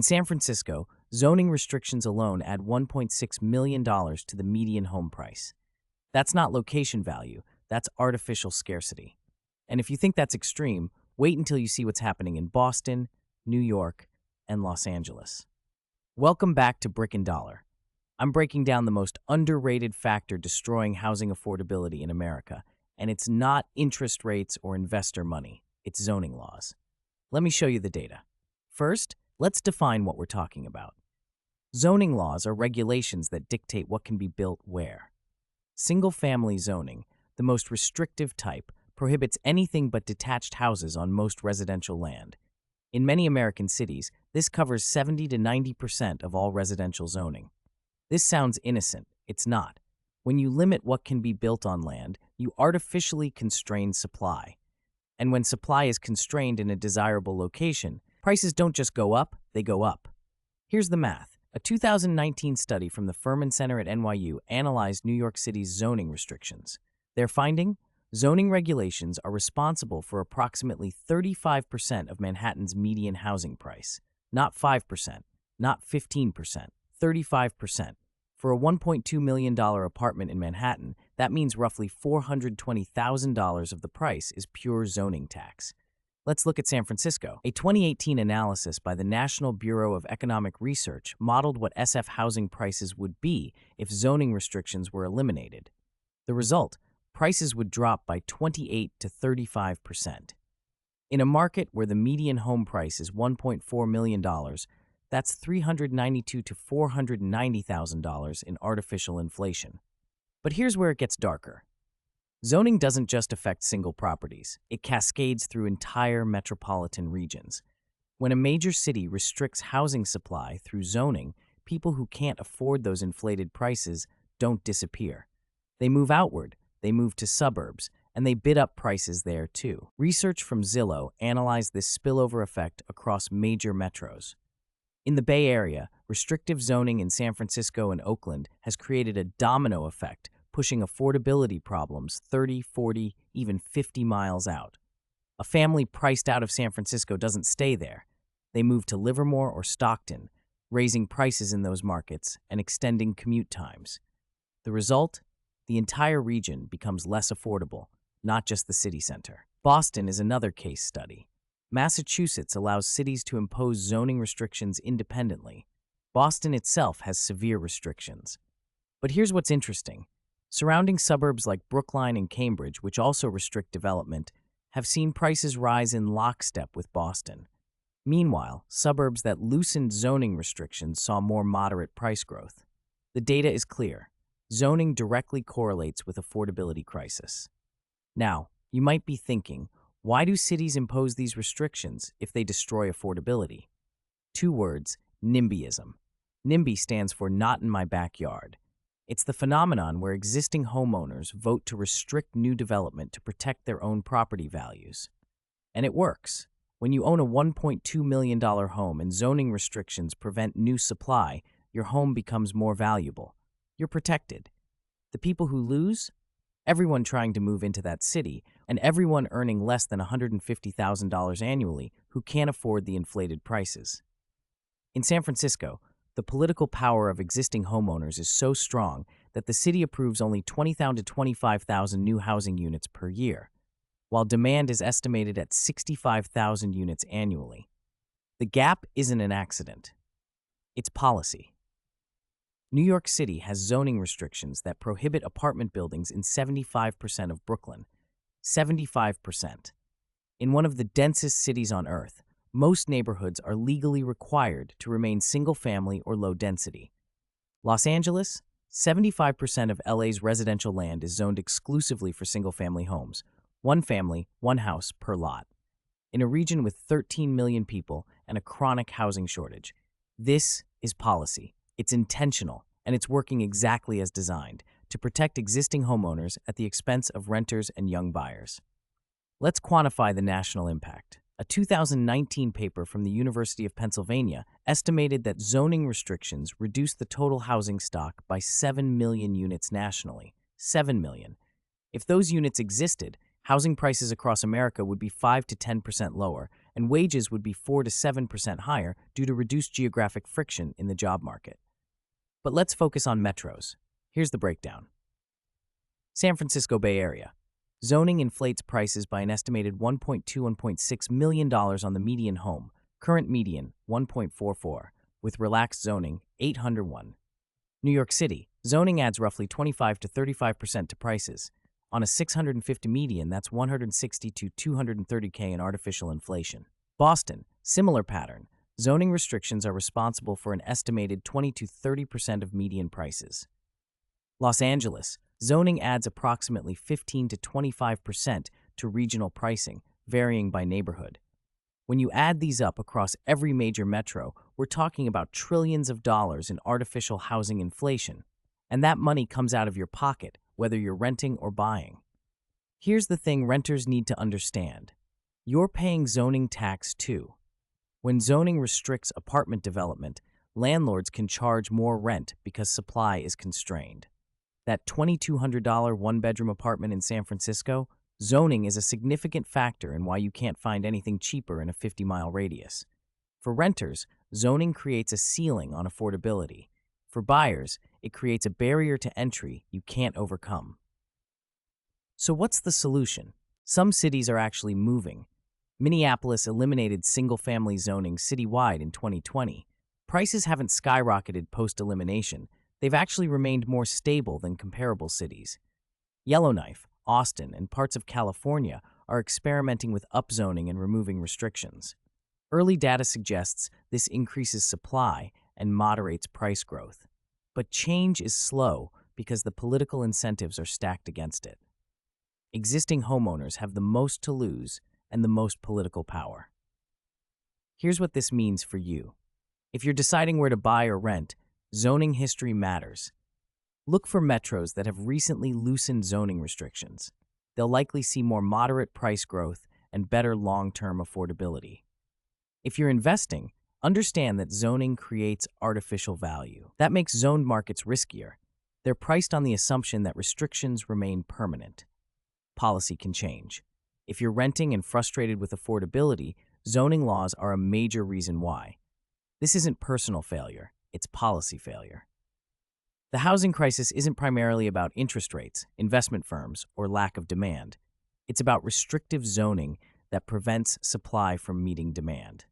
In San Francisco, zoning restrictions alone add $1.6 million to the median home price. That's not location value, that's artificial scarcity. And if you think that's extreme, wait until you see what's happening in Boston, New York, and Los Angeles. Welcome back to Brick and Dollar. I'm breaking down the most underrated factor destroying housing affordability in America, and it's not interest rates or investor money, it's zoning laws. Let me show you the data. First, let's define what we're talking about. Zoning laws are regulations that dictate what can be built where. Single-family zoning, the most restrictive type, prohibits anything but detached houses on most residential land. In many American cities, this covers 70 to 90% of all residential zoning. This sounds innocent. It's not. When you limit what can be built on land, you artificially constrain supply. And when supply is constrained in a desirable location, prices don't just go up, they go up. Here's the math. A 2019 study from the Furman Center at NYU analyzed New York City's zoning restrictions. Their finding? Zoning regulations are responsible for approximately 35% of Manhattan's median housing price. Not 5%, not 15%, 35%. For a $1.2 million apartment in Manhattan, that means roughly $420,000 of the price is pure zoning tax. Let's look at San Francisco. A 2018 analysis by the National Bureau of Economic Research modeled what SF housing prices would be if zoning restrictions were eliminated. The result? Prices would drop by 28 to 35%. In a market where the median home price is $1.4 million, that's $392,000 to $490,000 in artificial inflation. But here's where it gets darker. Zoning doesn't just affect single properties. It cascades through entire metropolitan regions. When a major city restricts housing supply through zoning, people who can't afford those inflated prices don't disappear. They move outward, they move to suburbs, and they bid up prices there too. Research from Zillow analyzed this spillover effect across major metros. In the Bay Area, restrictive zoning in San Francisco and Oakland has created a domino effect, pushing affordability problems 30, 40, even 50 miles out. A family priced out of San Francisco doesn't stay there. They move to Livermore or Stockton, raising prices in those markets and extending commute times. The result? The entire region becomes less affordable, not just the city center. Boston is another case study. Massachusetts allows cities to impose zoning restrictions independently. Boston itself has severe restrictions. But here's what's interesting. Surrounding suburbs like Brookline and Cambridge, which also restrict development, have seen prices rise in lockstep with Boston. Meanwhile, suburbs that loosened zoning restrictions saw more moderate price growth. The data is clear. Zoning directly correlates with affordability crisis. Now, you might be thinking, why do cities impose these restrictions if they destroy affordability? 2 words, NIMBYism. NIMBY stands for not in my backyard. It's the phenomenon where existing homeowners vote to restrict new development to protect their own property values. And it works. When you own a $1.2 million home and zoning restrictions prevent new supply, your home becomes more valuable. You're protected. The people who lose? Everyone trying to move into that city, and everyone earning less than $150,000 annually who can't afford the inflated prices. In San Francisco, the political power of existing homeowners is so strong that the city approves only 20,000 to 25,000 new housing units per year, while demand is estimated at 65,000 units annually. The gap isn't an accident. It's policy. New York City has zoning restrictions that prohibit apartment buildings in 75% of Brooklyn. 75%. In one of the densest cities on Earth, most neighborhoods are legally required to remain single-family or low density. Los Angeles, 75% of LA's residential land is zoned exclusively for single-family homes, one family, one house per lot. In a region with 13 million people and a chronic housing shortage, this is policy. It's intentional, and it's working exactly as designed to protect existing homeowners at the expense of renters and young buyers. Let's quantify the national impact. A 2019 paper from the University of Pennsylvania estimated that zoning restrictions reduced the total housing stock by 7 million units nationally. 7 million. If those units existed, housing prices across America would be 5 to 10% lower, and wages would be 4 to 7% higher due to reduced geographic friction in the job market. But let's focus on metros. Here's the breakdown. San Francisco Bay Area. Zoning inflates prices by an estimated $1.6 million on the median home, current median $1.44, with relaxed zoning $801. New York City. Zoning adds roughly 25 to 35% to prices. On a 650 median, that's 160 to 230K in artificial inflation. Boston. Similar pattern. Zoning restrictions are responsible for an estimated 20 to 30% of median prices. Los Angeles. Zoning adds approximately 15 to 25% to regional pricing, varying by neighborhood. When you add these up across every major metro, we're talking about trillions of dollars in artificial housing inflation. And that money comes out of your pocket, whether you're renting or buying. Here's the thing renters need to understand. You're paying zoning tax too. When zoning restricts apartment development, landlords can charge more rent because supply is constrained. That $2,200 one-bedroom apartment in San Francisco, zoning is a significant factor in why you can't find anything cheaper in a 50-mile radius. For renters, zoning creates a ceiling on affordability. For buyers, it creates a barrier to entry you can't overcome. So what's the solution? Some cities are actually moving. Minneapolis eliminated single-family zoning citywide in 2020. Prices haven't skyrocketed post-elimination. They've actually remained more stable than comparable cities. Yellowknife, Austin, and parts of California are experimenting with upzoning and removing restrictions. Early data suggests this increases supply and moderates price growth. But change is slow because the political incentives are stacked against it. Existing homeowners have the most to lose and the most political power. Here's what this means for you. If you're deciding where to buy or rent, zoning history matters. Look for metros that have recently loosened zoning restrictions. They'll likely see more moderate price growth and better long-term affordability. If you're investing, understand that zoning creates artificial value. That makes zoned markets riskier. They're priced on the assumption that restrictions remain permanent. Policy can change. If you're renting and frustrated with affordability, zoning laws are a major reason why. This isn't personal failure, it's policy failure. The housing crisis isn't primarily about interest rates, investment firms, or lack of demand. It's about restrictive zoning that prevents supply from meeting demand.